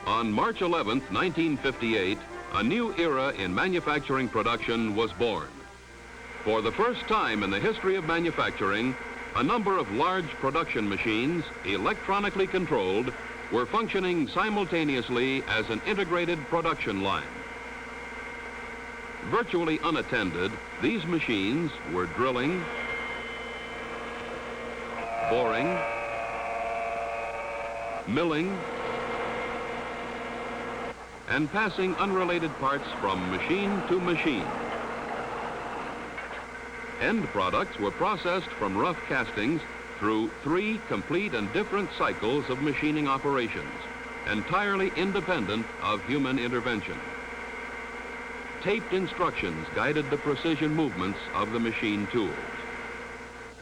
On March 11, 1958, a new era in manufacturing production was born. For the first time in the history of manufacturing, a number of large production machines, electronically controlled, were functioning simultaneously as an integrated production line. Virtually unattended, these machines were drilling, boring, milling, and passing unrelated parts from machine to machine. End products were processed from rough castings through 3 complete and different cycles of machining operations, entirely independent of human intervention. Taped instructions guided the precision movements of the machine tools,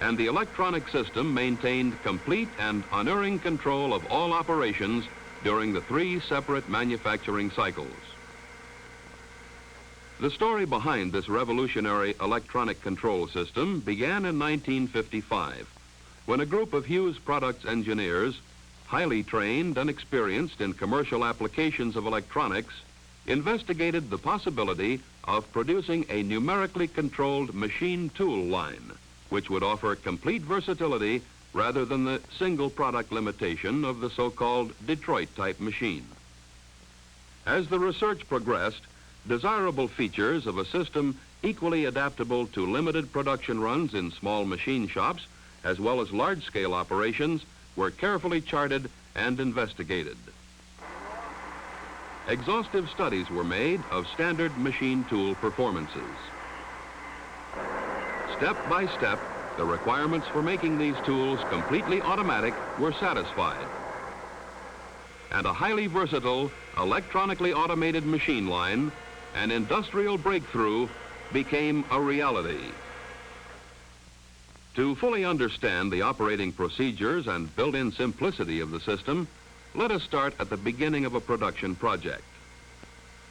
and the electronic system maintained complete and unerring control of all operations during the 3 separate manufacturing cycles. The story behind this revolutionary electronic control system began in 1955, when a group of Hughes Products Engineers, highly trained and experienced in commercial applications of electronics, investigated the possibility of producing a numerically controlled machine tool line, which would offer complete versatility rather than the single product limitation of the so-called Detroit-type machine. As the research progressed, desirable features of a system equally adaptable to limited production runs in small machine shops as well as large-scale operations were carefully charted and investigated. Exhaustive studies were made of standard machine tool performances. Step by step, the requirements for making these tools completely automatic were satisfied, and a highly versatile, electronically automated machine line, an industrial breakthrough, became a reality. To fully understand the operating procedures and built-in simplicity of the system, let us start at the beginning of a production project.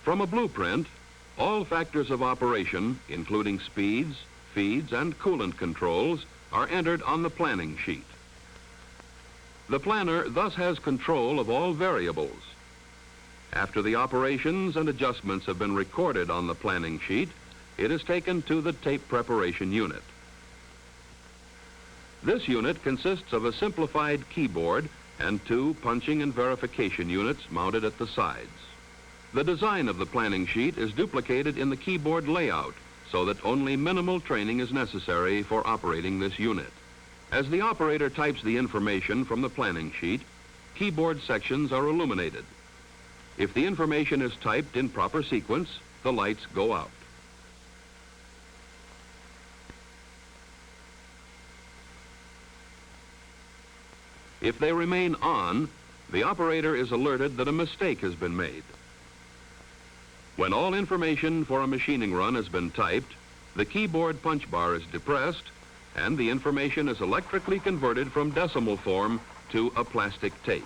From a blueprint, all factors of operation, including speeds, feeds, and coolant controls, are entered on the planning sheet. The planner thus has control of all variables. After the operations and adjustments have been recorded on the planning sheet, it is taken to the tape preparation unit. This unit consists of a simplified keyboard and 2 punching and verification units mounted at the sides. The design of the planning sheet is duplicated in the keyboard layout so that only minimal training is necessary for operating this unit. As the operator types the information from the planning sheet, keyboard sections are illuminated. If the information is typed in proper sequence, the lights go out. If they remain on, the operator is alerted that a mistake has been made. When all information for a machining run has been typed, the keyboard punch bar is depressed and the information is electrically converted from decimal form to a plastic tape.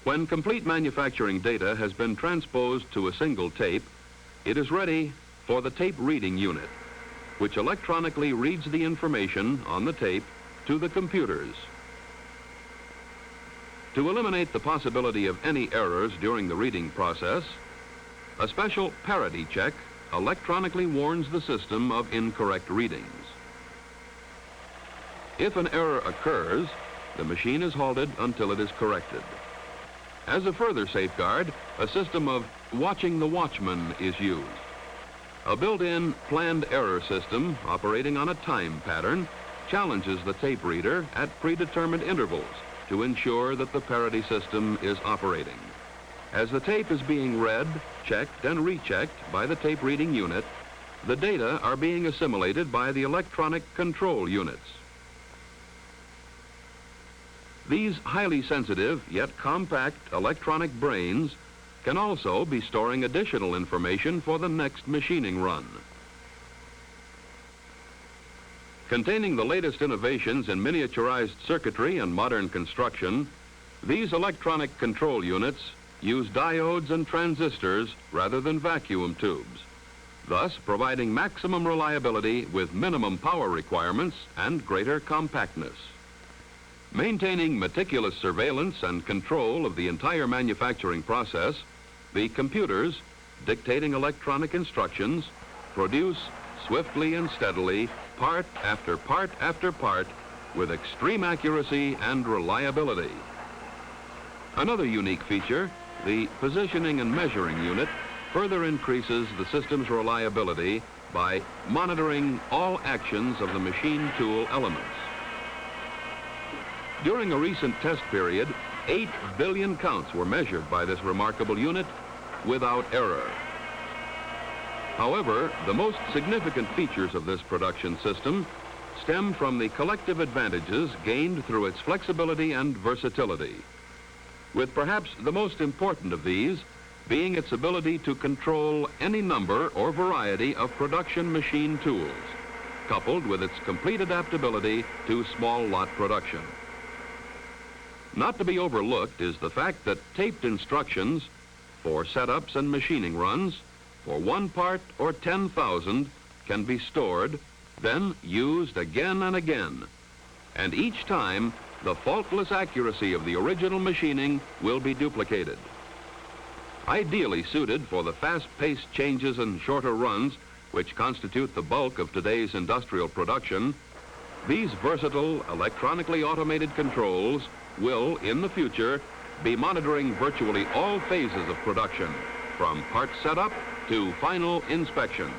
When complete manufacturing data has been transposed to a single tape, it is ready for the tape reading unit, which electronically reads the information on the tape to the computers. To eliminate the possibility of any errors during the reading process, a special parity check electronically warns the system of incorrect readings. If an error occurs, the machine is halted until it is corrected. As a further safeguard, a system of watching the watchman is used. A built-in planned error system operating on a time pattern challenges the tape reader at predetermined intervals to ensure that the parity system is operating. As the tape is being read, checked, and rechecked by the tape reading unit, the data are being assimilated by the electronic control units. These highly sensitive yet compact electronic brains can also be storing additional information for the next machining run. Containing the latest innovations in miniaturized circuitry and modern construction, these electronic control units use diodes and transistors rather than vacuum tubes. thus providing maximum reliability with minimum power requirements and greater compactness. Maintaining meticulous surveillance and control of the entire manufacturing process, the computers, dictating electronic instructions, produce swiftly and steadily part after part after part with extreme accuracy and reliability. Another unique feature, the positioning and measuring unit, further increases the system's reliability by monitoring all actions of the machine tool elements. During a recent test period, 8 billion counts were measured by this remarkable unit without error. However, the most significant features of this production system stem from the collective advantages gained through its flexibility and versatility, with perhaps the most important of these being its ability to control any number or variety of production machine tools, coupled with its complete adaptability to small lot production. Not to be overlooked is the fact that taped instructions for setups and machining runs for 1 part or 10,000 can be stored, then used again and again. And each time, the faultless accuracy of the original machining will be duplicated. Ideally suited for the fast-paced changes and shorter runs which constitute the bulk of today's industrial production, these versatile, electronically automated controls will, in the future, be monitoring virtually all phases of production, from part setup to final inspection.